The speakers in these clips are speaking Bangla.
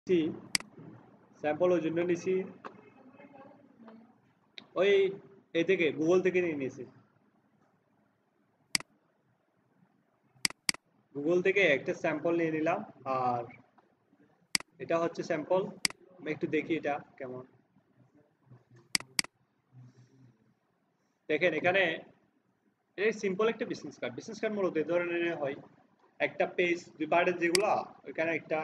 নিছি স্যাম্পল ওই জন্য নিছি ওই এই থেকে গুগল থেকে নিয়ে নিয়েছি। গুগল থেকে একটা স্যাম্পল নিয়ে নিলাম আর এটা হচ্ছে স্যাম্পল। আমি একটু দেখি এটা কেমন। দেখেন এখানে এই সিম্পল একটা বিজনেস কার্ড মূলত এই ধরনের হয়। একটা পেজ দুই পার্টের যেগুলো ওইখানে একটা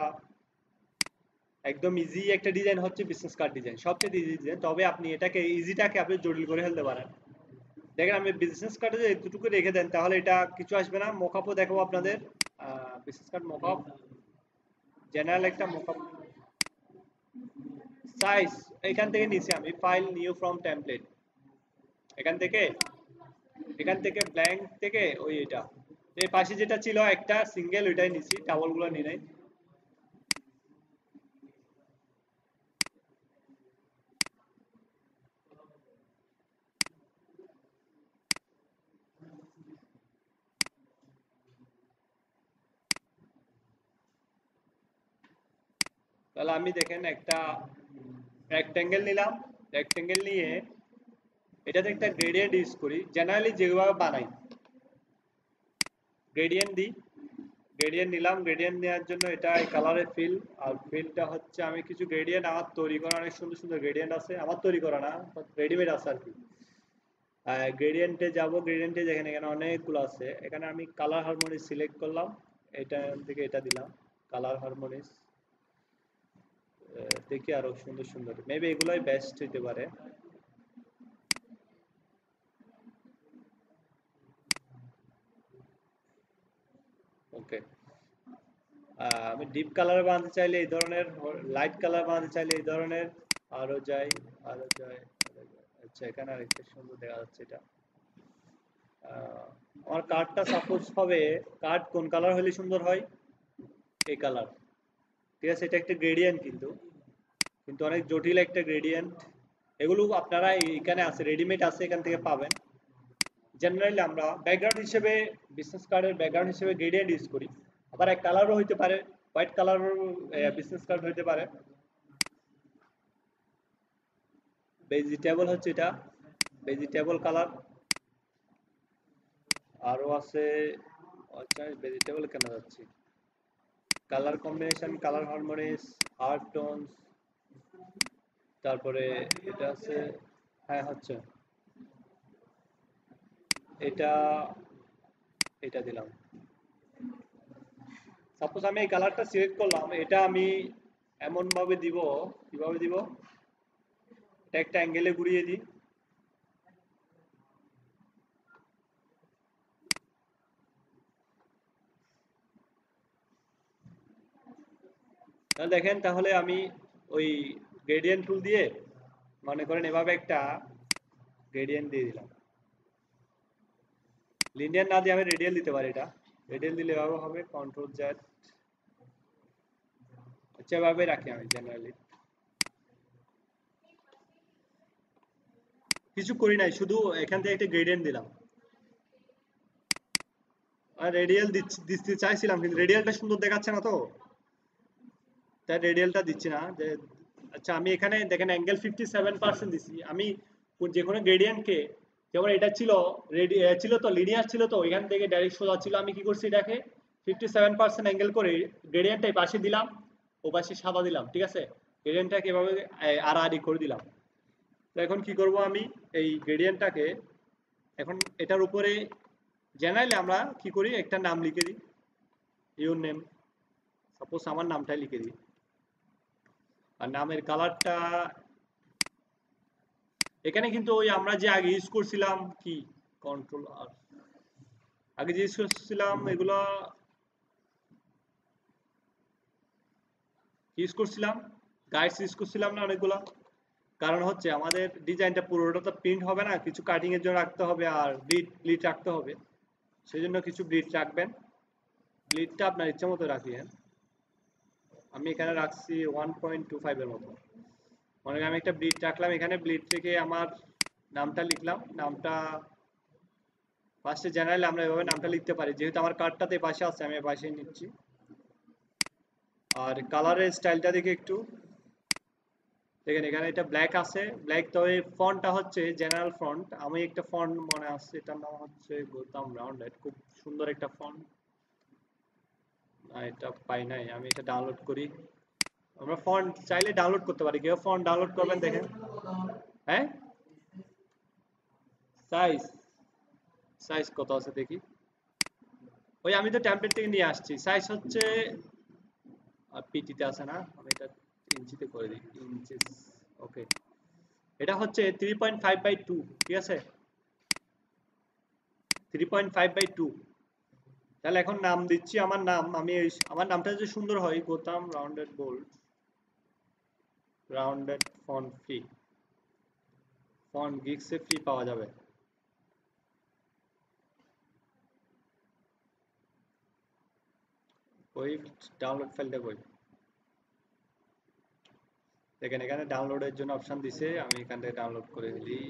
একদম ইজি একটা ডিজাইন হচ্ছে বিজনেস কার্ড ডিজাইন, সবচেয়ে ইজি ডিজাইন। তবে আপনি এটাকে ইজিটাকে আপনি জটিল করে ফেলতে পারেন। দেখেন আমি বিজনেস কার্ডে যদি এতটুকু রেখে দেন তাহলে এটা কিছু আসবে না। মোকআপও দেখাবো আপনাদের। বিজনেস কার্ড মোকআপ, জেনারেল একটা মোকআপ সাইজ এখান থেকে নিছি আমি ফাইল নিউ ফ্রম টেমপ্লেট। এখান থেকে ব্ল্যাঙ্ক থেকে ওই এটা এই পাশে যেটা ছিল একটা সিঙ্গেল ওইটাই নিছি, ডাবল গুলো নিই নাই। তাহলে আমি দেখেন একটা রেক্টেঙ্গেল নিলাম। রেক্টেঙ্গেল নিয়ে এটাতে একটা গ্রেডিয়েন্ট ইউজ করি, জেনারেলি যেভাবে বানাই গ্রেডিয়েন্ট দিই। গ্রেডিয়েন্ট নিলাম, গ্রেডিয়েন্ট নেওয়ার জন্য এটা এই কালারের ফিল। আর ফিলটা হচ্ছে আমি কিছু গ্রেডিয়েন্ট আমার তৈরি করা অনেক সুন্দর সুন্দর গ্রেডিয়েন্ট আছে, আমার তৈরি করা না, রেডিমেড আছে আর কি। গ্রেডিয়েন্টে যাব, গ্রেডিয়েন্টে যেখানে এখানে অনেকগুলো আছে, এখানে আমি কালার হারমোনিস সিলেক্ট করলাম। এটা থেকে এটা দিলাম কালার হারমোনিস। দেখি আরো সুন্দর সুন্দর, মেবি এগুলোই বেস্ট হইতে পারে। ওকে, আমি ডিপ কালার বানাতে চাইলে এই ধরনের, লাইট কালার বানাতে চাইলে এই ধরনের। আরো যাই, আরো যাই, আরো যাই। আচ্ছা এখানে আরেকটা সুন্দর দেখা যাচ্ছে এটা। আমার কার্ডটা সাপোজ হবে, কার্ড কোন কালার হলে সুন্দর হয়? এই কালার। ঠিক আছে, এটা একটা গ্রেডিয়েন্ট কিন্তু কিন্তু অনেক জটিল একটা গ্রেডিয়েন্ট। এগুলো আপনারা এখানে আছে, রেডিমেড আছে, এখান থেকে পাবেন। জেনারেলি আমরা ব্যাকগ্রাউন্ড হিসেবে বিজনেস কার্ডের ব্যাকগ্রাউন্ড হিসেবে গ্রেডিয়েন্ট ইউজ করি। আবার এক কালারও হইতে পারে, হোয়াইট কালারও বিজনেস কার্ড হইতে পারে। ভেজিটেবল হচ্ছে এটা, ভেজিটেবল কালার। আরো আছে, আচ্ছা ভেজিটেবল কেন যাচ্ছি, colour combination, colour harmonies, art tones, তারপরে এটা আছে। হ্যাঁ হচ্ছে এটা, এটা দিলাম। সাপোজ আমি এই কালারটা সিলেক্ট করলাম, এটা আমি এমন ভাবে দিব, কিভাবে দিব, এটা একটা অ্যাঙ্গেলে ঘুরিয়ে দিই। তাহলে দেখেন, তাহলে আমি ওই গ্রেডিয়েন্ট টুল দিয়ে মনে করেন এভাবে একটা গ্রেডিয়েন্ট দিয়ে দিলাম। লিনিয়ার না দিয়ে আমি রেডিয়াল দিতে পারি। এটা রেডিয়াল দিলে এভাবে হবে, কন্ট্রোল জেড। আচ্ছা এভাবে রাখি আমি জেনারেলি, কিছু করি নাই, শুধু এখান থেকে একটা গ্রেডিয়েন্ট দিলাম। আর রেডিয়াল দিতে চাইছিলাম কিন্তু রেডিয়ালটা সুন্দর দেখাচ্ছে না, তো তাই রেডিয়ালটা দিচ্ছি না যে। আচ্ছা আমি এখানে দেখেন অ্যাঙ্গেল 57% দিছি আমি যে কোনো গ্রেডিয়েন্টকে। যেমন এটা ছিল ছিল তো লিনিয়ার ছিল, তো এখান থেকে ডাইরেক্ট সোজা ছিল, আমি কি করছি এটাকে 57% অ্যাঙ্গেল করে গ্রেডিয়েন্টটা এই পাশে দিলাম, ও পাশে সাদা দিলাম। ঠিক আছে, গ্রেডিয়েন্টটাকে এভাবে আড়াআড়ি করে দিলাম। তো এখন কি করব আমি, এই গ্রেডিয়েন্টটাকে এখন এটার উপরে জেনারেলি আমরা কি করি, একটা নাম লিখে দিই, ইউর নেম। সাপোজ আমার নামটাই লিখে দিই। আর নামের কালারটা এখানে কিন্তু ওই আমরা যে আগে ইউজ করছিলাম কি, কন্ট্রোল আর, আগে যে ইউজ করছিলাম এগুলো ইউজ করছিলাম, গাইডস ইউজ করছিলাম না অনেকগুলো। কারণ হচ্ছে আমাদের ডিজাইনটা পুরোটা তো প্রিন্ট হবে না, কিছু কাটিং এর জন্য রাখতে হবে আর ব্লিড রাখতে হবে। সেই জন্য কিছু ব্লিড রাখবেন। ব্লিডটা আপনার ইচ্ছা মতো রাখিয়েন। আমি এখানে রাখছি 1.25 এর মতো। মনে করেন আমি একটা ব্লিড রাখলাম, এখানে ব্লিড থেকে আমার নামটা লিখলাম। নামটা ফার্স্টে জেনারেল আমরা এভাবে নামটা লিখতে পারি, যেহেতু আমার কার্ডটাতে পাশে আছে আমি পাশে নিচ্ছি। আর কালারের স্টাইলটা দেখে একটু দেখেন, এখানে এটা ব্ল্যাক আছে, ব্ল্যাক, তবে ফন্টটা হচ্ছে জেনারেল ফন্ট। আমি একটা ফন্ট মনে আছে, এটার নাম হচ্ছে গোতাম রাউন্ডেড, খুব সুন্দর একটা ফন্ট। এটা পাই নাই, আমি এটা ডাউনলোড করি। আমরা ফন্ট চাইলে ডাউনলোড করতে পারি, কেউ ফন্ট ডাউনলোড করবেন দেখেন। হ্যাঁ, সাইজ সাইজ কত আছে দেখি। ওই আমি তো টেমপ্লেট থেকে নিয়ে আসছি, সাইজ হচ্ছে পিটিতে আছে না, আমি এটা ইঞ্চিতে করে দিই, ইঞ্চিস। ওকে, এটা হচ্ছে 3.5/2, ঠিক আছে, 3.5/2। তাহলে এখন নাম দিচ্ছি, আমার নাম, আমি আমার নামটা যদি সুন্দর হয়, Gotham rounded bold, rounded font free, font গিক্সে ফ্রি পাওয়া যাবে। ওই ডাউনলোড ফাইলটা কই, দেখেন এখানে ডাউনলোডের জন্য অপশন দিছে, আমি এখান থেকে ডাউনলোড করে দিই।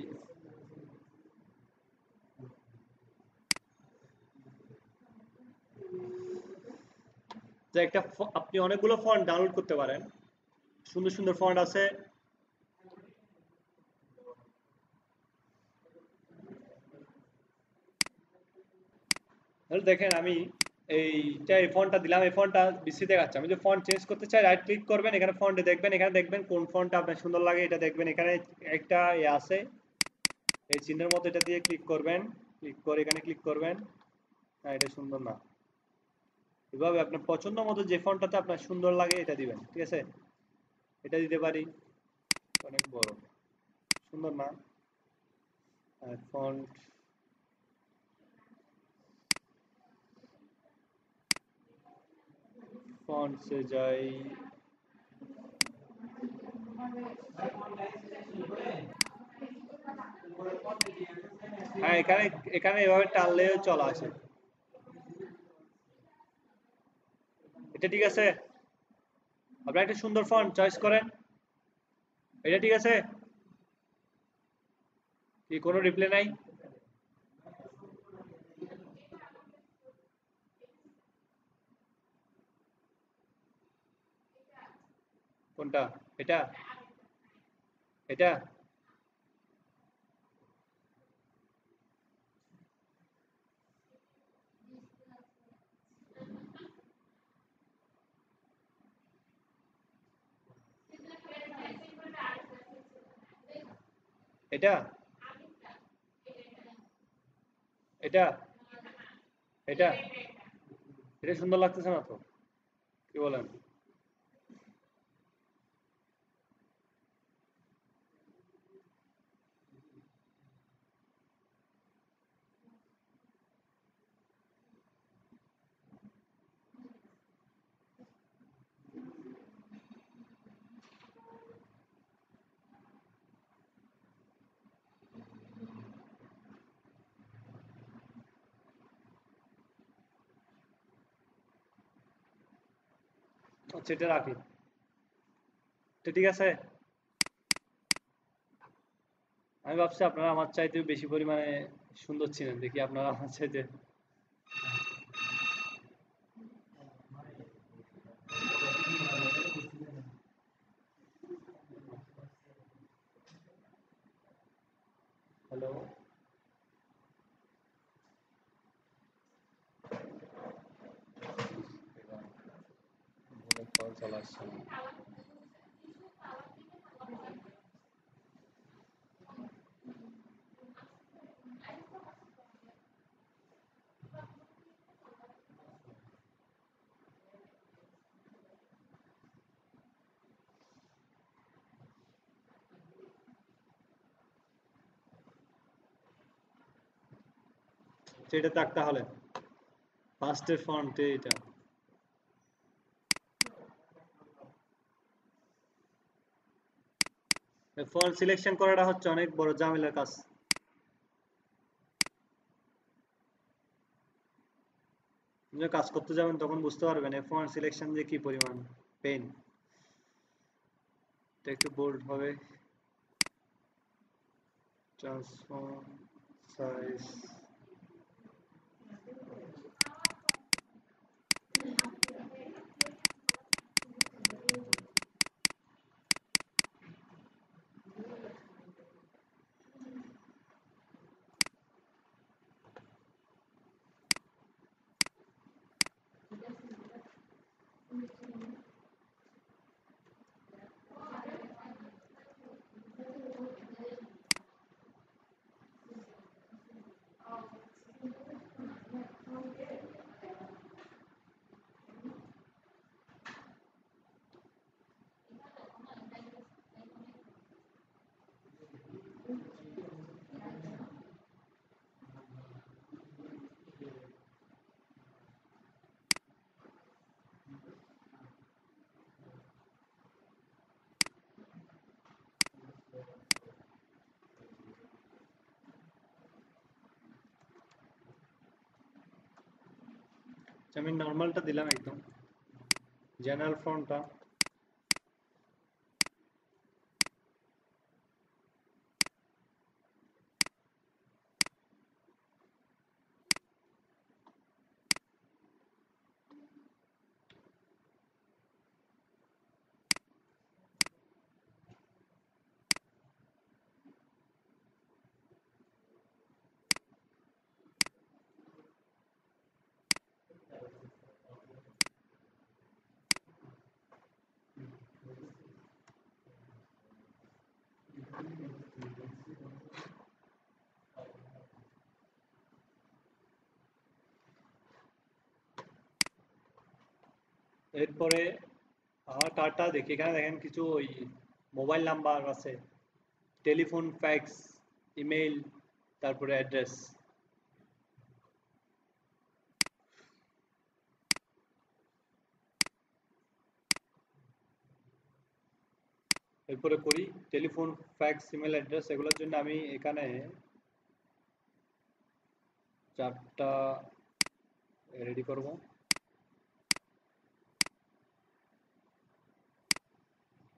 যে একটা আপনি অনেকগুলো ফন্ট ডাউনলোড করতে পারেন, সুন্দর সুন্দর ফন্ট আছে। তাহলে দেখেন আমি এই ফন্টটা দিলাম, এই ফন্টটা বিসি দেখাচ্ছে। আমি যদি ফন্ট চেঞ্জ করতে চাই, রাইট ক্লিক করবেন, এখানে ফন্টে দেখবেন, এখানে দেখবেন কোন ফন্টটা আপনার সুন্দর লাগে, এটা দেখবেন। এখানে একটা আছে এই চিহ্নের মতো, এটা দিয়ে ক্লিক করবেন, ক্লিক করে এখানে ক্লিক করবেন। না, এটা সুন্দর না। এভাবে আপনার পছন্দ মতো যে ফন্টটাতে আপনার সুন্দর লাগে এটা দিবেন, ঠিক আছে। এটা দিতে পারি, অনেক বড়, সুন্দর না। ফন্ট, ফন্টসে যাই, হ্যাঁ এখানে, এখানে এভাবে টানলেও চলা আসে। এটা ঠিক আছে, আপনার একটা সুন্দর ফন্ট চয়েস করেন। এটা ঠিক আছে, কি কোনো রিপ্লাই নাই? কোনটা? এটা, এটা, এটা, এটা, এটা, এটা সুন্দর লাগতেছে না তো, কি বলেন? আচ্ছা, এটা রাখি, এটা ঠিক আছে। আমি ভাবছি আপনারা আমার চাইতে বেশি পরিমাণে সুন্দর ছিলেন, দেখি আপনারা আমার চাইতে। হ্যালো, কল চলে আসছে না। আচ্ছা, এটা তাক তাহলে, ফার্স্টের ফন্ট এটা। ফন্ট সিলেকশন করাটা হচ্ছে অনেক বড় ঝামেলার কাজ। যখন কাজ করতে যাবেন তখন বুঝতে পারবেন এই ফন্ট সিলেকশন যে কি পরিমাণ পেইন। এটা একটু বোল্ড হবে, ট্রান্সফর্ম সাইজ, আমি নর্মালটা দিলাম একদম, জেনারেল ফন্টটা। এরপরে আমার কার্ডটা দেখি, এখানে দেখেন কিছু ওই মোবাইল নাম্বার আছে, টেলিফোন, ফ্যাক্স, ইমেইল, তারপরে অ্যাড্রেস। এরপরে করি টেলিফোন, ফ্যাক্স, ইমেল, অ্যাড্রেস, এগুলোর জন্য আমি এখানে 4টা রেডি করব।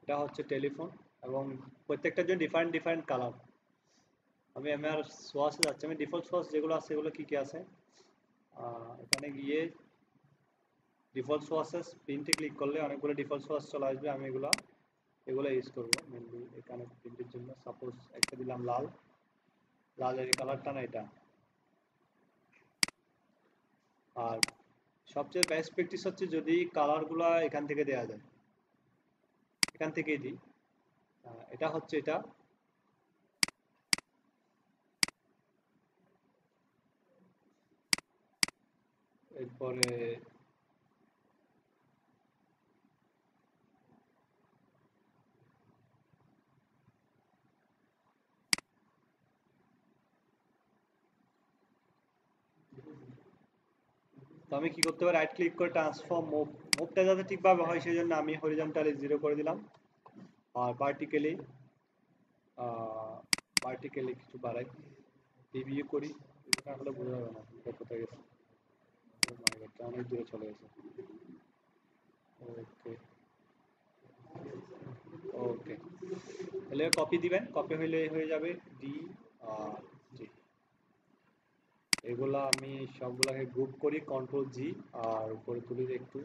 এটা হচ্ছে টেলিফোন, এবং প্রত্যেকটার জন্য ডিফারেন্ট ডিফারেন্ট কালার। আমি আমার সোয়াসে যাচ্ছি, আমি ডিফল্ট সোয়াস যেগুলো আছে সেগুলো কি কি আছে, এখানে গিয়ে ডিফল্ট সোয়াসেস প্রিন্টে ক্লিক করলে অনেকগুলো ডিফল্ট সোয়াস চলে আসবে। আমি এগুলো ইউজ করবো মেনলি এখানে প্রিন্টের জন্য। সাপোজ একটা দিলাম লাল, লালের কালারটা না এটা। আর সবচেয়ে বেস্ট প্র্যাকটিস হচ্ছে যদি কালারগুলো এখান থেকে দেওয়া যায়, এখান থেকেই দিই। এটা হচ্ছে এটা, এরপরে তো আমি কি করতে পারি, রাইট ক্লিক করে ট্রান্সফর্ম মুভটা যাতে ঠিকভাবে হয় সেই জন্য আমি হরিজন্টালি 0 করে দিলাম, আর ভার্টিক্যালি কিছু বাড়াই, রিভিউ করি। এটা হলে বোঝা যাবে না এটা কোথায় গেছে। Oh my God, অনেক দূরে চলে গেছে। ওকে, ওকে, তাহলে কপি দিবেন, কপি হইলে হয়ে যাবে ডি আর জি। এগুলা আমি সবগুলাকে গ্রুপ করি, কন্ট্রোল জি, আর উপরে তুলি একটু।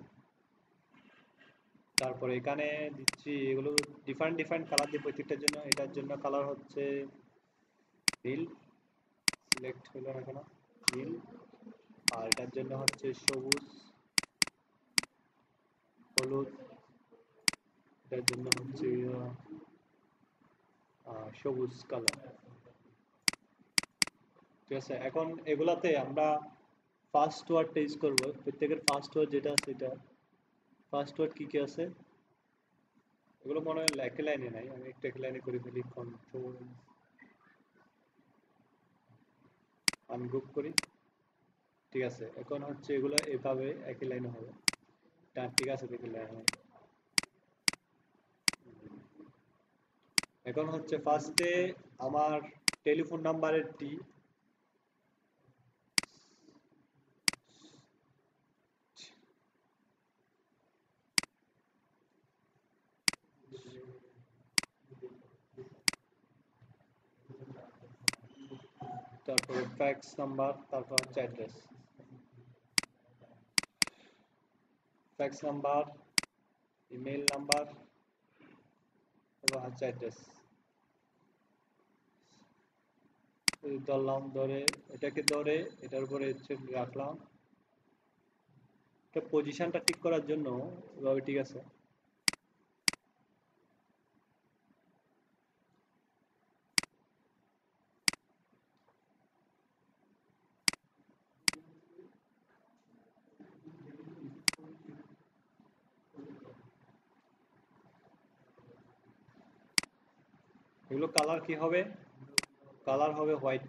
তারপরে এখানে দিচ্ছি এগুলো ডিফারেন্ট ডিফারেন্ট কালার দিয়ে প্রত্যেকটার জন্য। এটার জন্য কালার হচ্ছে নীল, সিলেক্ট হলো না কেন, নীল। আর এটার জন্য হচ্ছে সবুজ, হলুদ, এটার জন্য হচ্ছে সবুজ কালার। ঠিক আছে, এখন এগুলাতে আমরা ফার্স্ট ওয়ার্ডটা ইউজ করবো। প্রত্যেকের ফার্স্ট ওয়ার্ড যেটা আছে এটা, ফার্স্ট ওয়ার্ড কি কি আছে এগুলো মনে হয় একই লাইনে নাই, আমি একটু একই লাইনে করে ফেলি, কন্ট্রোল আনগ্রুপ করি। ঠিক আছে, এখন হচ্ছে এগুলো এভাবে একই লাইনে হবে। ঠিক আছে, দেখি লাইনে। এখন হচ্ছে ফার্স্টে আমার টেলিফোন নাম্বারের টি, তারপরে ফ্যাক্স নাম্বার, তারপর হচ্ছে address. Fax number, email number, তারপর হচ্ছে অ্যাড্রেস। ধরলাম, ধরে এটাকে ধরে এটার উপরে হচ্ছে রাখলাম। এটা পজিশনটা ঠিক করার জন্য এভাবে, ঠিক আছে। এগুলো কালার কি হবে, কালার হবে হোয়াইট।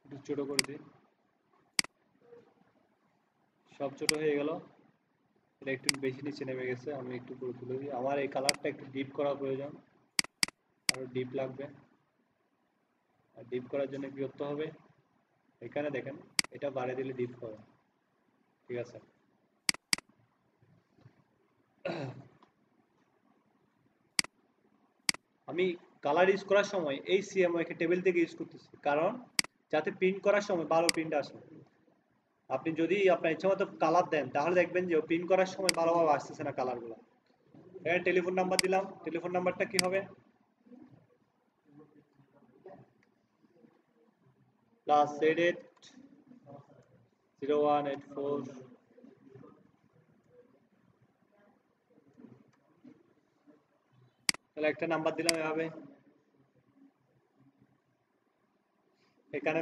একটু ছোট করে দিই, সব ছোট হয়ে গেল। এটা একটু বেশি নিচে নেমে গেছে, আমি একটু করে তুলে দিই। আমার এই কালারটা একটু ডিপ করা প্রয়োজন, আরো ডিপ লাগবে। আর ডিপ করার জন্য কি করতে হবে, এখানে দেখেন এটা বাড়িয়ে দিলে ডিপ হবে। ঠিক আছে, আমি কালার ইউজ করার সময় এই সিএমওয়াই কে টেবিল থেকে ইউজ করতেছি, কারণ যাতে প্রিন্ট করার সময় ভালো প্রিন্ট আসে। আপনি যদি আপনার ইচ্ছা মতো কালার দেন তাহলে দেখবেন যে প্রিন্ট করার সময় ভালোভাবে আসতেছে না কালারগুলো। এখানে টেলিফোন নাম্বার দিলাম, টেলিফোন নাম্বারটা কি হবে, +88 0184। তাহলে একটা নাম্বার দিলাম এভাবে। এখানে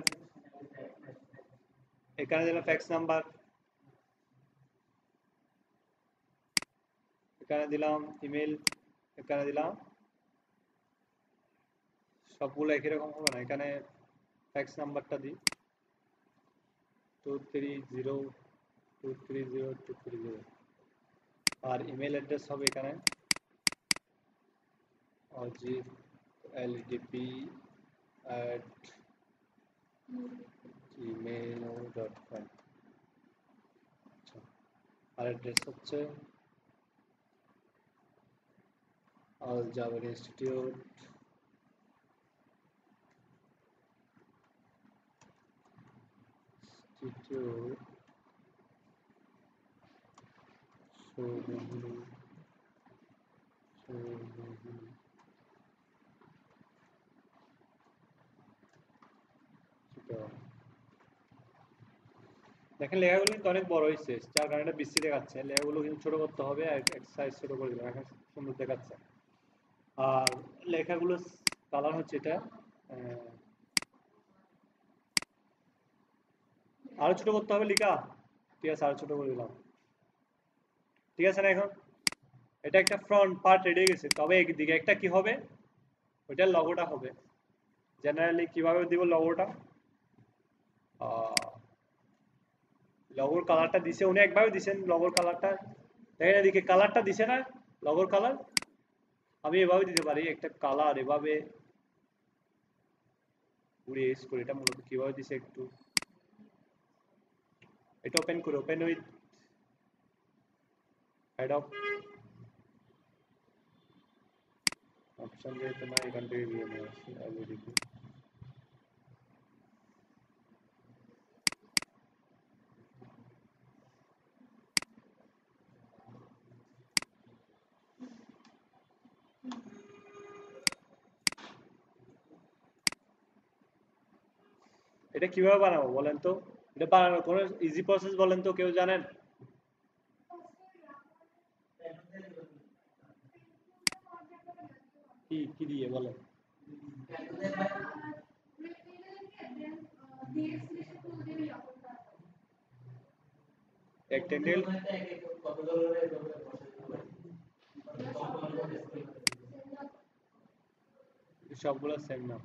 এখানে দিলাম ফ্যাক্স নাম্বার, এখানে দিলাম ইমেল, এখানে দিলাম, সবগুলো একই রকম হবে না, এখানে ফ্যাক্স নাম্বারটা দিই 230230230। আর ইমেল অ্যাড্রেস হবে এখানে ajivldp@gmail.com। আর অ্যাড্রেস হচ্ছে Al Jaber Institute, Sohni, দেখেন লেখাগুলো কিন্তু অনেক বড় হয়েছে, যার কারণে এটা বিশ্রী দেখাচ্ছে। লেখাগুলো কিন্তু ছোট করতে হবে, আর সাইজ ছোট করে দিলাম, এখন সুন্দর দেখাচ্ছে। আর লেখাগুলো কালার হচ্ছে এটা, আরো ছোট করতে হবে লেখা। ঠিক আছে, আরো ছোট করে দিলাম। ঠিক আছে না? এখন এটা একটা ফ্রন্ট পার্ট রেডি হয়ে গেছে, তবে একদিকে একটা কি হবে, ওইটার লগোটা হবে। জেনারেলি কিভাবে দিব লগোটা, লগোর কালারটা দিছে উনি একভাবে দিছেন, লগোর কালারটা দেখেন এদিকে কালারটা দিছে না, লগোর কালার। আমি এভাবে দিতে পারি একটা কালার, এভাবে পুরো ইউজ করে। এটা মূলত কিভাবে দিছে একটু, এটা ওপেন করে, ওপেন উইথ অ্যাডব অপশন যেহেতু না, এখান থেকে দিয়ে নিয়ে আসছি অলরেডি। এটা কিভাবে বানাবো বলেন তো, এটা বানানোর কোনো ইজি প্রসেস বলেন তো, কেউ জানেন? কি কি দিয়ে বলেন? রেক্টেঙ্গেল, সবগুলো সেম না।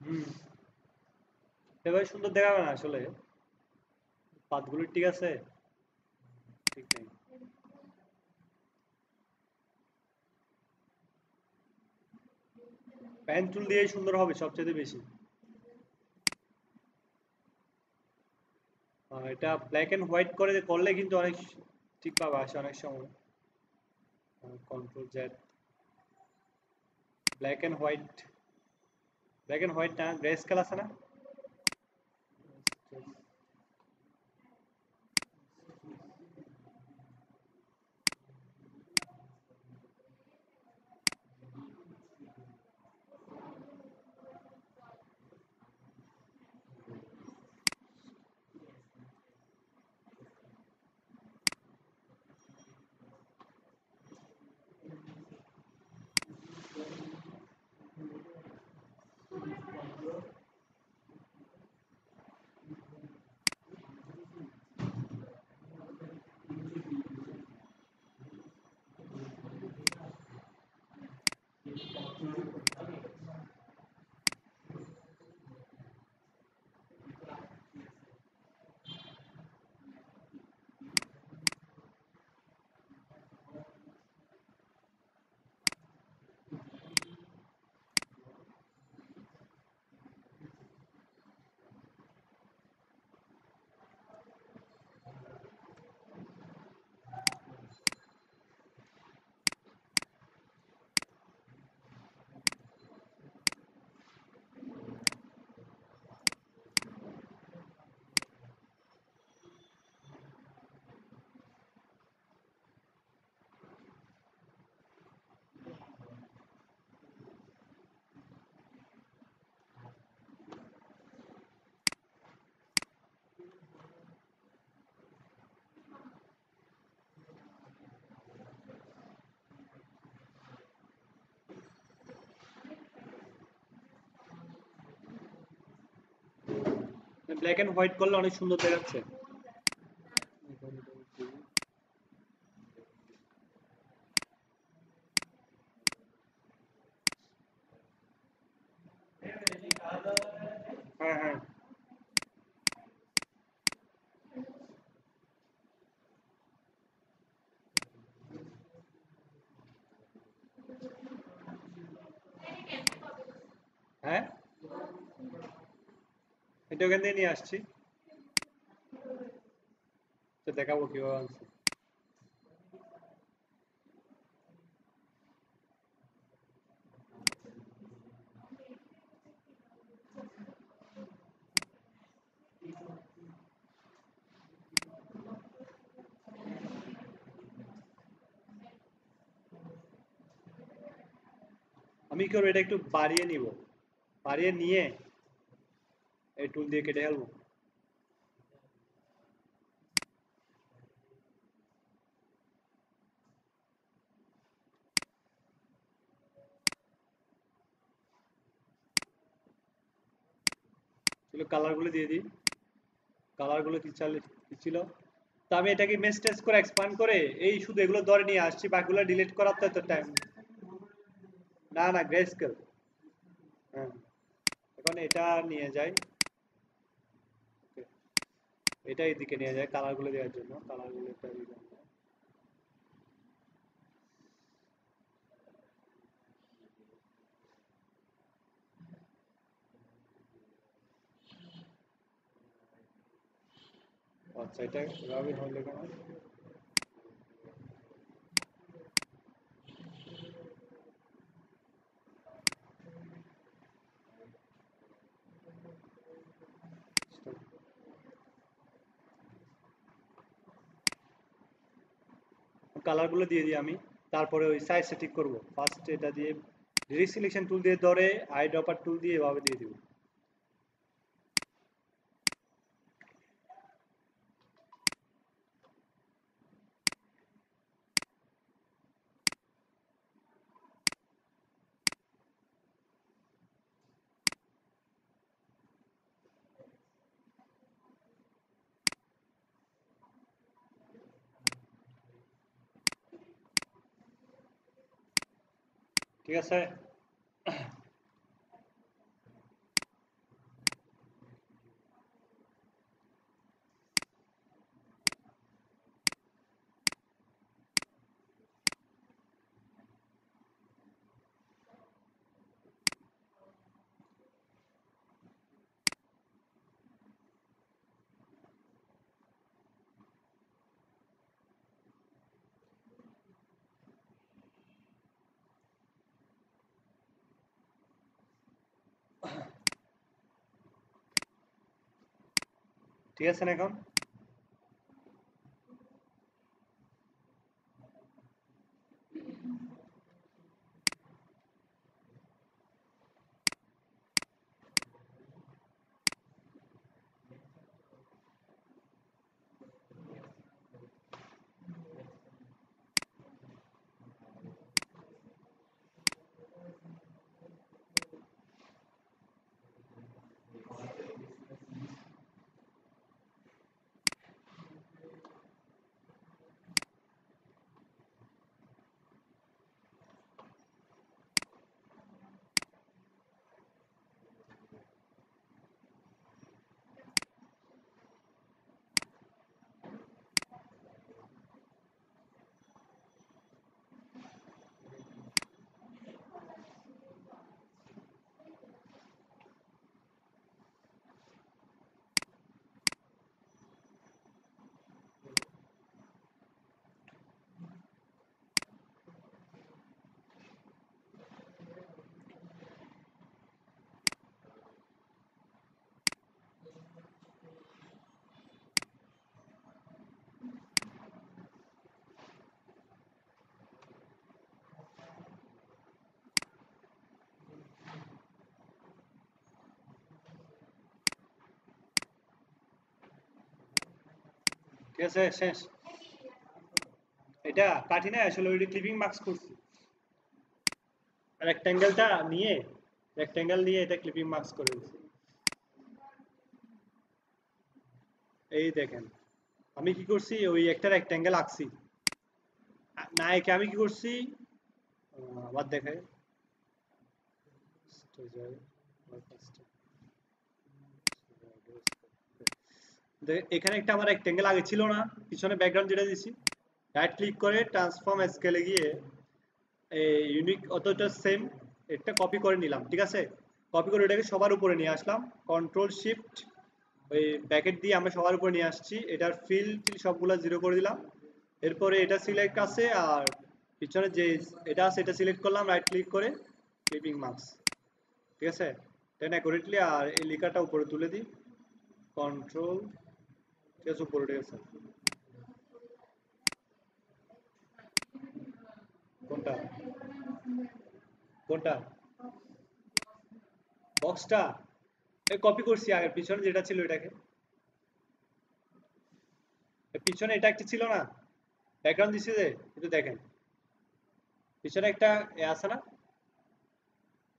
হুম, এভাবে সুন্দর দেখাবে না আসলে, পাতগুলো ঠিক আছে, ঠিক নেই। পেন টুল দিয়েই সুন্দর হবে সবচেয়ে বেশি। এটা ব্ল্যাক এন্ড হোয়াইট করে করলে কিন্তু অনেক ঠিকভাবে আসে অনেক সময়। Control Z, black and white, black and white না, গ্রে স্কেল আছে না? ব্ল্যাক এন্ড হোয়াইট করলে অনেক সুন্দর দেখাচ্ছে। হ্যাঁ হ্যাঁ হ্যাঁ, এটা ওখান থেকে নিয়ে আসছি, তো দেখাবো কিভাবে আনছি। আমি কি করবো, এটা একটু বাড়িয়ে নিব, বাড়িয়ে নিয়ে এই টুল দিয়ে কেটে ফেলবো। চলো কালার গুলো দিয়ে দিই, কালার গুলো কি ছিল। তো আমি এটাকে ইমেজ টেস্ট করে এক্সপান্ড করে এই শুধু এগুলো ধরে নিয়ে আসছি, বাকিগুলো ডিলিট করার তো এত টাইম। না না, গ্রে স্কেল। হ্যাঁ, এখন এটা নিয়ে যাই, এটা এইদিকে নিয়ে যায় কালার গুলো দেওয়ার জন্য, কালার গুলো এটা দিলাম। আচ্ছা, এটা এভাবে হলে কেন? কালার গুলো দিয়ে দিই আমি, তারপরে ওই সাইজ সেটিং করব। ফার্স্ট এটা দিয়ে ডিরেক্ট সিলেকশন টুল দিয়ে ধরে আই ড্রপার টুল দিয়ে এভাবে দিয়ে দিব। ঠিক আছে, ঠিক আছে না এখন? ঠিক আছে, শেষ। এটা কাটি না আসলে, ওই ক্লিপিং মার্কস করছি, রেক্ট্যাঙ্গেলটা নিয়ে, রেক্ট্যাঙ্গেল নিয়ে এটা ক্লিপিং মার্কস করে দিচ্ছি। এই দেখেন আমি কি করছি, ওই একটা রেক্ট্যাঙ্গেল আঁকছি না, একে আমি কি করছি আবার দেখাই। এখানে একটা আমার রেক্ট্যাঙ্গেল আগে ছিল না, পিছনে ব্যাকগ্রাউন্ড যেটা দিছি, রাইট ক্লিক করে ট্রান্সফর্ম স্কেলে গিয়ে ইউনিক অতটা সেম একটা কপি করে নিলাম, ঠিক আছে। কপি করে এটাকে সবার উপরে নিয়ে আসলাম, কন্ট্রোল শিফট ওই ব্র্যাকেট দিয়ে আমরা সবার উপরে নিয়ে আসছি, এটার ফিল সবগুলা জিরো করে দিলাম। এরপরে এটা সিলেক্ট আছে, আর পিছনে যে এটা আছে এটা সিলেক্ট করলাম রাইট ক্লিক করে ক্লিপিং মার্কস, ঠিক আছে। টেন অ্যাকুরেটলি, আর এই লেখাটা উপরে তুলে দিই, কন্ট্রোল, ঠিক আছে, উপরে, ঠিক আছে। কোনটা কোনটা বক্সটা কপি করছি আগের, পিছনে যেটা ছিল এটাকে, পিছনে এটা একটা ছিল না, ব্যাকগ্রাউন্ড দিছি যে, কিন্তু দেখেন পিছনে একটা আছে না,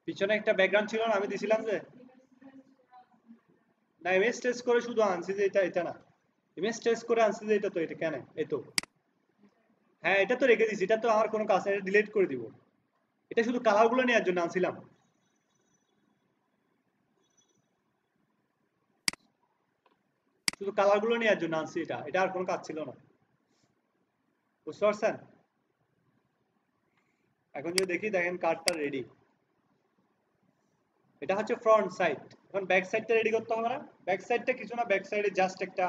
পিছনে একটা ব্যাকগ্রাউন্ড ছিল না আমি দিছিলাম যে, না ইমেজ ট্রেস করে শুধু আনছি যে, এটা এটা না, ইমেজ ট্রেস করে আনছি যে, এটা তো, এটা কেন এই তো, হ্যাঁ এটা তো রেখে দিছি, এটা তো আমার কোনো কাজ নেই, এটা ডিলিট করে দিব, এটা শুধু কালার গুলো নেওয়ার জন্য আনছিলাম। শুধু কালার গুলো নেওয়ার জন্য আনছি, এটা এটা আর কোনো কাজ ছিল না, বুঝতে পারছেন। এখন যদি দেখি, দেখেন কার্ডটা রেডি, এটা হচ্ছে ফ্রন্ট সাইড। এখন ব্যাক সাইডটা রেডি করতে হবে না, ব্যাক সাইডটা কিছু না, ব্যাক সাইডে জাস্ট একটা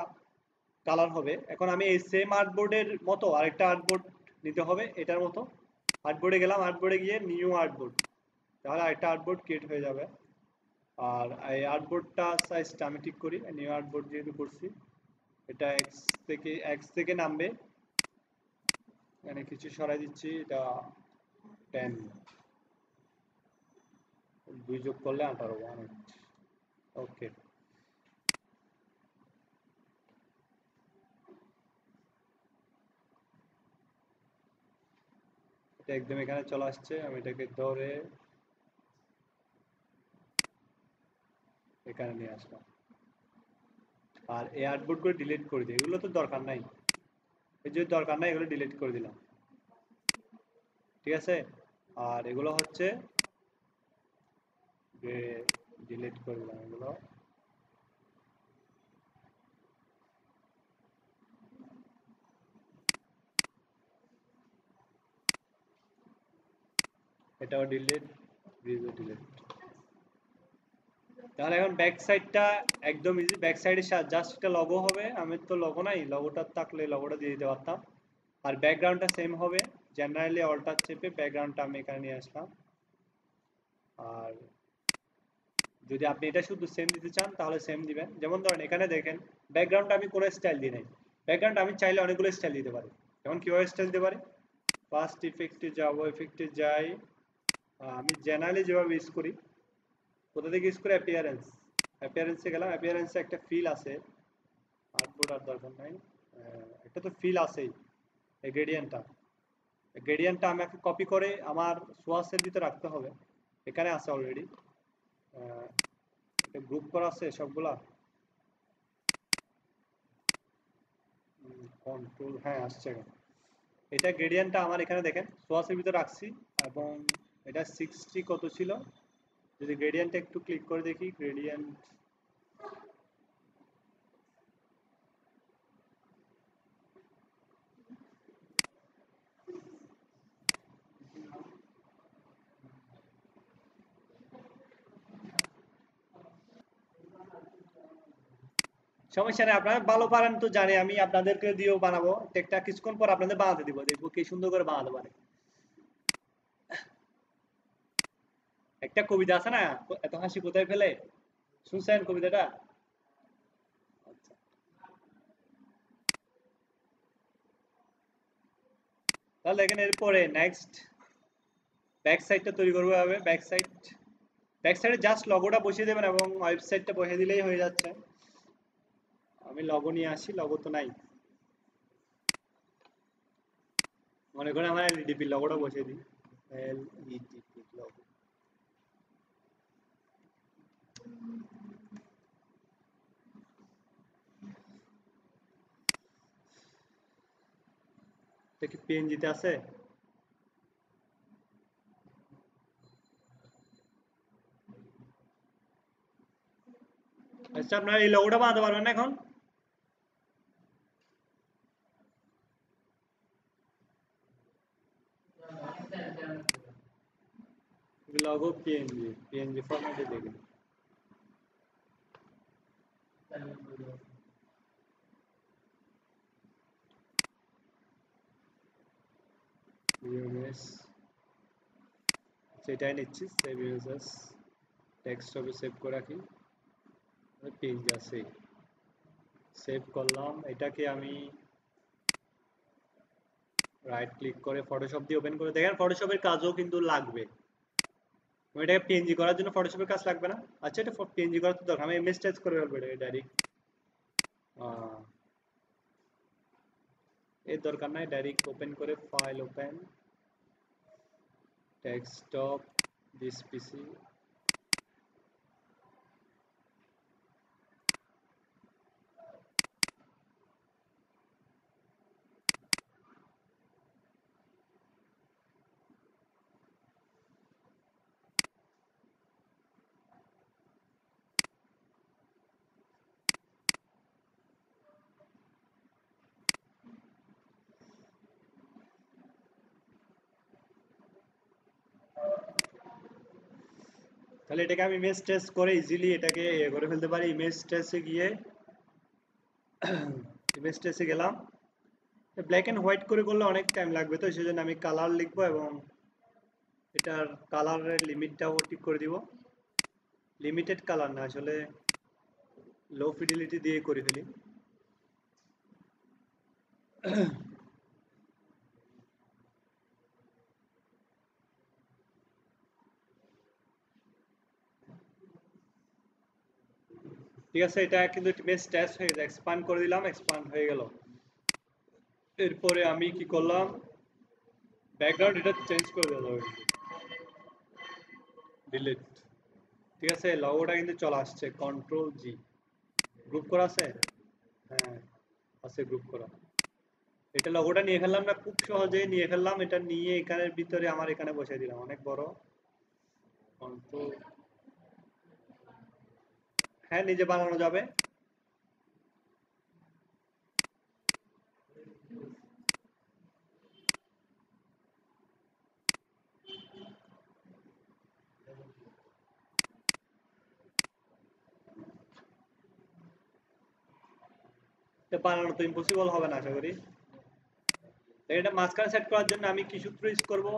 কালার হবে। এখন আমি এই সেম আর্টবোর্ডের মতো আরেকটা আর্টবোর্ড নিতে হবে, এটার মতো আর্টবোর্ডে গেলাম, আর্টবোর্ডে গিয়ে নিউ আর্টবোর্ড, তাহলে আরেকটা আর্টবোর্ড ক্রিয়েট হয়ে যাবে। আর এই আর্টবোর্ডটা সাইজটা আমি ঠিক করি, নিউ আর্টবোর্ড যেহেতু করছি, এটা এক্স থেকে নামবে, এখানে কিছু সরাই দিচ্ছি, এটা 10, 2 যোগ করলে 18, 1, ওকে। এটা একদম এখানে চলে আসছে, আমি এটাকে ধরে এখানে নিয়ে আসলাম, আর এই আর্টবোর্ড করে ডিলিট করে দিই, এগুলো তো দরকার নাই, এই যে দরকার নাই এগুলো ডিলিট করে দিলাম, ঠিক আছে। আর এগুলো হচ্ছে যে ডিলিট করে দিলাম এগুলো, এটাও ডিলিট, ভিডিও ডিলিট। তাহলে এখন ব্যাক সাইডটা একদম ইজি, ব্যাক সাইডে জাস্ট একটা লগো হবে, আমি তো লগো নাই, লগোটা থাকলে লগোটা দিয়ে দিতে পারতাম। আর ব্যাকগ্রাউন্ডটা সেম হবে, জেনারেলি অল্টার চেপে ব্যাকগ্রাউন্ডটা আমি এখানে নিয়ে আসলাম। আর যদি আপনি এটা শুধু সেম দিতে চান তাহলে সেম দিবেন, যেমন ধরেন এখানে দেখেন ব্যাকগ্রাউন্ডটা আমি কোনো স্টাইল দিই নাই, ব্যাকগ্রাউন্ড আমি চাইলে অনেকগুলো স্টাইল দিতে পারি। যেমন কিভাবে স্টাইল দিতে পারি, ফার্স্ট ইফেক্টে যাবো, ইফেক্টে যাই, আমি জেনারেলি যেভাবে ইউজ করি, কোথা থেকে ইউজ করি, অ্যাপিয়ারেন্স, অ্যাপিয়ারেন্সে গেলাম, অ্যাপিয়ারেন্সে একটা ফিল আছে, আর্টবোর্ড আর দরকার নাই, একটা তো ফিল আছেই, এই গ্রেডিয়েন্টটা, গ্রেডিয়েন্টটা আমাকে কপি করে আমার সোয়াসের ভিতরে রাখতে হবে, এখানে আছে অলরেডি, এটা গ্রুপ করা আছে সবগুলা, কন্ট্রোল, হ্যাঁ আসছে এখানে। এটা গ্রেডিয়েন্টটা আমার এখানে দেখেন সোয়াসের ভিতরে রাখছি, এবং এটা 60 কত ছিল, যদি গ্রেডিয়েন্টটা একটু ক্লিক করে দেখি, গ্রেডিয়েন্ট সমস্যা নেই, আপনারা ভালো পারেন তো জানি, আমি আপনাদেরকে দিয়েও বানাবো, একটা কিছুক্ষণ পর আপনাদের বানাতে দিব, দেখবো কি সুন্দর করে বানাতে পারে। একটা কবিতা আছে না, এত হাসি কোথায় ফেলে, শুনছেন কবিতাটা? আচ্ছা, তাহলে এখানে এরপরে নেক্সট ব্যাক সাইডটা তৈরি করবো হবে, ব্যাক সাইডে জাস্ট লগোটা বসিয়ে দেবেন এবং ওয়েবসাইটটা বসিয়ে দিলেই হয়ে যাচ্ছে। আমি লগো নিয়ে আসি, লগো তো নাই, মনে করে আমার এলইডিপি লগোটা বসিয়ে দিই, এলইডিপি লগো, এটা কি পিএনজি তে আছে? আচ্ছা আপনারা এই লোগোটা বানাতে পারবেন না এখন? লোগো পিএনজি ফরম্যাটে দেখুন। ইউএস সেটাই নিচ্ছি, সেভ ইউজার্স ডেস্কটপে সেভ করে রাখি। পিএনজি আছে, সেভ করলাম। এটাকে আমি রাইট ক্লিক করে ফটোশপ দিয়ে ওপেন করে দেখেন ফটোশপের কাজও কিন্তু লাগবে। এটাকে পিএনজি করার জন্য ফটোশপের কাজ লাগবে না। আচ্ছা এটা পিএনজি করার তো দরকার, আমি ইমেজ টাচ করে ফেলবো এটা ডাইরেক্ট। এর দরকার নাই, ডাইরেক্ট ওপেন করে ফাইল ওপেন ডেস্কটপ দিস পিসি। তাহলে এটাকে আমি ইমেজ টেস্ট করে ইজিলি এটাকে করে ফেলতে পারি। ইমেজ টেস্টে গিয়ে ইমেজ টেস্টে গেলাম, ব্ল্যাক এন্ড হোয়াইট করে করলে অনেক টাইম লাগবে, তো সেজন্য আমি কালার লিখবো এবং এটার কালারের লিমিটটাও ঠিক করে দিব। লিমিটেড কালার না, আসলে লো ফিডিলিটি দিয়ে করে ফেলি। ঠিক আছে, এটা কিন্তু ইমেজ টেস্ট হয়ে গেছে, এক্সপান্ড করে দিলাম, এক্সপান্ড হয়ে গেল। এরপরে আমি কি করলাম, ব্যাকগ্রাউন্ড এটা চেঞ্জ করে দিলাম, ডিলিট। ঠিক আছে, লোগোটা কিন্তু চলে আসছে, কন্ট্রোল জি। গ্রুপ করা আছে? হ্যাঁ আছে গ্রুপ করা। এটা লোগোটা নিয়ে ফেললাম না, খুব সহজেই নিয়ে ফেললাম। এটা নিয়ে এখানের ভিতরে আমার এখানে বসিয়ে দিলাম, অনেক বড় কন্ট্রোল। হ্যাঁ নিজে বানানো যাবে। এটা বানানো তো ইম্পসিবল হবে না আশা করি। এটা মাঝখানে সেট করার জন্য আমি কি সূত্র ইউজ করবো,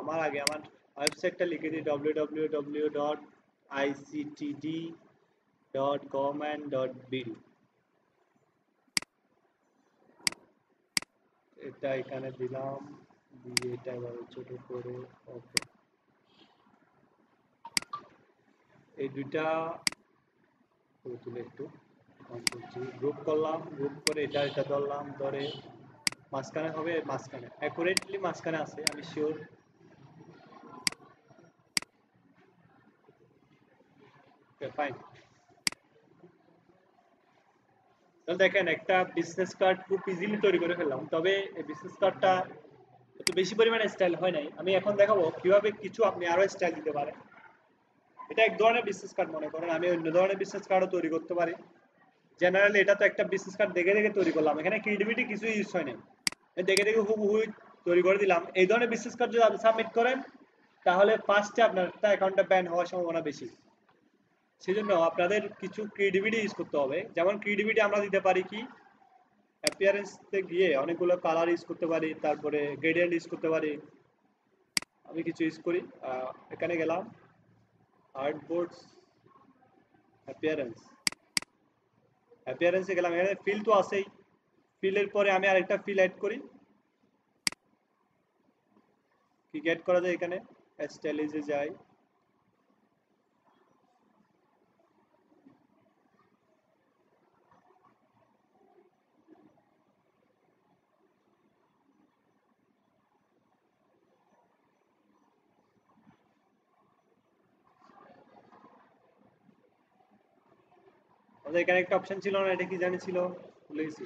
আমার আগে আমার ওয়েবসাইটটা লিখে দিই, www.ictd.government.bill। এটা এখানে দিলাম, দিয়ে এটা এবার ছোট করে ওকে। এই দুইটা তুলে একটু গ্রুপ করলাম, গ্রুপ করে এটা এটা ধরলাম, ধরে মাঝখানে হবে, মাঝখানে অ্যাকুরেটলি মাঝখানে আছে আমি শিওর। ফাইন। তাহলে দেখেন একটা বিজনেস কার্ড খুব ইজিলি তৈরি করে ফেললাম, তবে এই বিজনেস কার্ডটা একটু বেশি পরিমাণে স্টাইল হয় নাই। আমি এখন দেখাবো কিভাবে কিছু আপনি আরো স্টাইল দিতে পারেন। এটা এক ধরনের বিজনেস কার্ড মনে করেন, আমি অন্য ধরনের বিজনেস কার্ডও তৈরি করতে পারি। জেনারেলি এটা তো একটা বিজনেস কার্ড দেখে দেখে তৈরি করলাম, এখানে ক্রিয়েটিভিটি কিছু ইউজ হয় নাই, দেখে দেখে হুবহু তৈরি করে দিলাম। এই ধরনের বিজনেস কার্ড যদি আপনি সাবমিট করেন তাহলে ফার্স্টে আপনার অ্যাকাউন্টটা ব্যান হওয়ার সম্ভাবনা বেশি। সেজন্য আপনাদের কিছু ক্রিয়েটিভিটি ইউজ করতে হবে। যেমন ক্রিয়েটিভিটি আমরা দিতে পারি কি, অ্যাপিয়ারেন্সে গিয়ে অনেকগুলো কালার ইউজ করতে পারি, তারপরে গ্রেডিয়েন্ট ইউজ করতে পারি। আমি কিছু ইউজ করি, এখানে গেলাম আর্টবোর্ডস অ্যাপিয়ারেন্স, অ্যাপিয়ারেন্সে গেলাম, এখানে ফিল তো আছেই। ফিলের পরে আমি আরেকটা ফিল অ্যাড করি। কি অ্যাড করা যায় এখানে, স্টাইলিজে যাই, আমাদের এখানে একটা অপশন ছিল না, এটা কি জানি ছিল, ভুলে গেছি।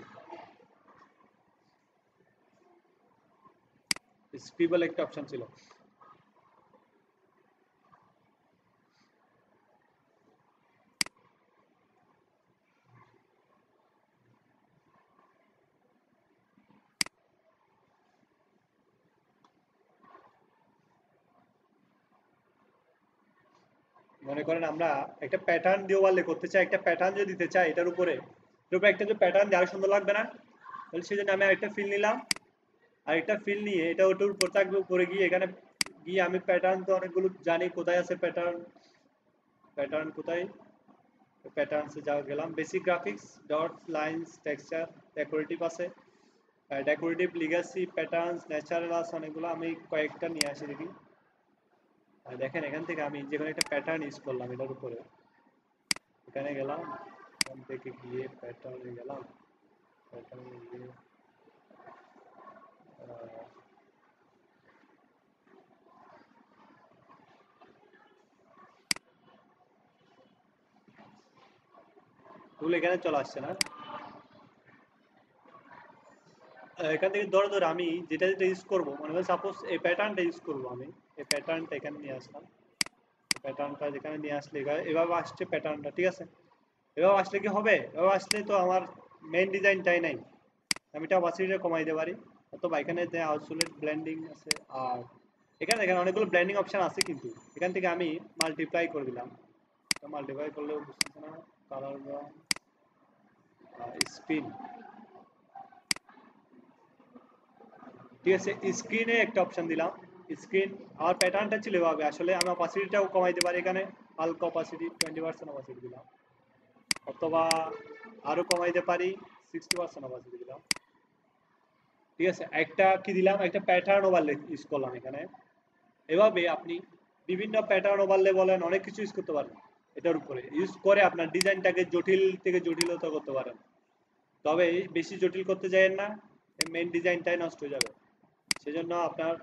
স্ক্রিবল একটা অপশন ছিল। মনে করেন আমরা একটা প্যাটার্ন দিয়ে ওভারলে করতে চাই, একটা প্যাটার্ন যদি দিতে চাই এটার উপরে একটা যে প্যাটার্ন দেওয়া সুন্দর লাগবে না, তাহলে সেই জন্য আমি আরেকটা ফিল নিলাম। আরেকটা ফিল নিয়ে এটা ওটার উপর থাকবে, উপরে গিয়ে এখানে গিয়ে আমি প্যাটার্ন তো অনেকগুলো জানি, কোথায় আছে প্যাটার্ন, প্যাটার্ন কোথায়, প্যাটার্নসে যাওয়া গেলাম, basic graphics, dots, lines, texture, decorative আছে, ডেকোরেটিভ, লিগ্যাসি, প্যাটার্নস, ন্যাচারাল আছে অনেকগুলো, আমি কয়েকটা নিয়ে আসি দেখি। দেখেন এখান থেকে আমি যে কোনো একটা প্যাটার্ন ইউজ করলাম এটার উপরে, এখানে গেলাম, এখান থেকে গিয়ে প্যাটার্নে গেলাম, প্যাটার্নে গিয়ে টুল এখানে চলে আসছে না, এখান থেকে ধরে ধরে আমি যেটা যেটা ইউজ করবো, মনে হয় সাপোজ এই প্যাটার্নটা ইউজ করবো, আমি এই প্যাটার্নটা এখানে নিয়ে আসলাম, প্যাটার্নটা যেখানে নিয়ে আসলে এভাবে আসছে প্যাটার্নটা, ঠিক আছে। এভাবে আসলে কি হবে, এভাবে আসলে তো আমার মেইন ডিজাইনটাই নাই, আমি এটা অপাসিটিটা কমাই দিতে পারি, অথবা এখানে যে আউটসোলেট ব্লেন্ডিং আছে, আর এখানে দেখেন অনেকগুলো ব্লেন্ডিং অপশন আছে, কিন্তু এখান থেকে আমি মাল্টিপ্লাই করে দিলাম, মাল্টিপ্লাই করলেও বুঝতেছে না, কালার স্পিন, ঠিক আছে, স্ক্রিনে একটা অপশন দিলাম, স্ক্রিন, আমার প্যাটার্নটা ছিল এভাবে, আসলে আমি অপাসিটিটাও কমাইতে পারি, এখানে হালকা অপাসিটি 20% অপাসিটি দিলাম, অথবা আরো কমাইতে পারি 60% অপাসিটি দিলাম, ঠিক আছে। একটা কি দিলাম, একটা প্যাটার্ন ওভারলে ইউজ করলাম এখানে, এভাবে আপনি বিভিন্ন প্যাটার্ন ওভারলে বলেন অনেক কিছু ইউজ করতে পারেন, এটার উপরে ইউজ করে আপনার ডিজাইনটাকে জটিল থেকে জটিলতা করতে পারেন, তবে বেশি জটিল করতে যাবেন না, মেইন ডিজাইনটাই নষ্ট হয়ে যাবে, সেজন্য আপনার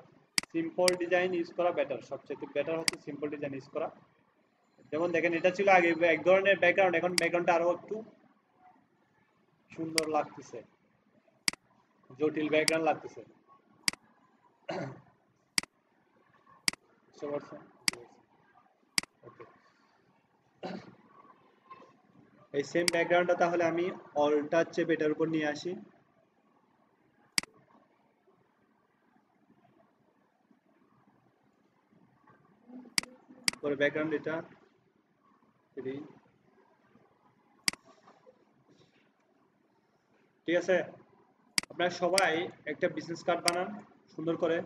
সিম্পল ডিজাইন ইউজ করা বেটার, সবচেয়ে বেটার হচ্ছে সিম্পল ডিজাইন ইউজ করা। যেমন দেখেন এটা ছিল আগে এক ধরনের ব্যাকগ্রাউন্ড, এখন ব্যাকগ্রাউন্ডটা আরো একটু সুন্দর লাগতেছে, জটিল ব্যাকগ্রাউন্ড লাগতেছে, বুঝতে পারছেন? ওকে, এই সেম ব্যাকগ্রাউন্ডটা তাহলে আমি অল্টার চেপে এটার উপর নিয়ে আসি, পরে ব্যাকগ্রাউন্ড এটা দিই, ঠিক আছে। আপনারা সবাই একটা বিজনেস কার্ড বানান সুন্দর করে,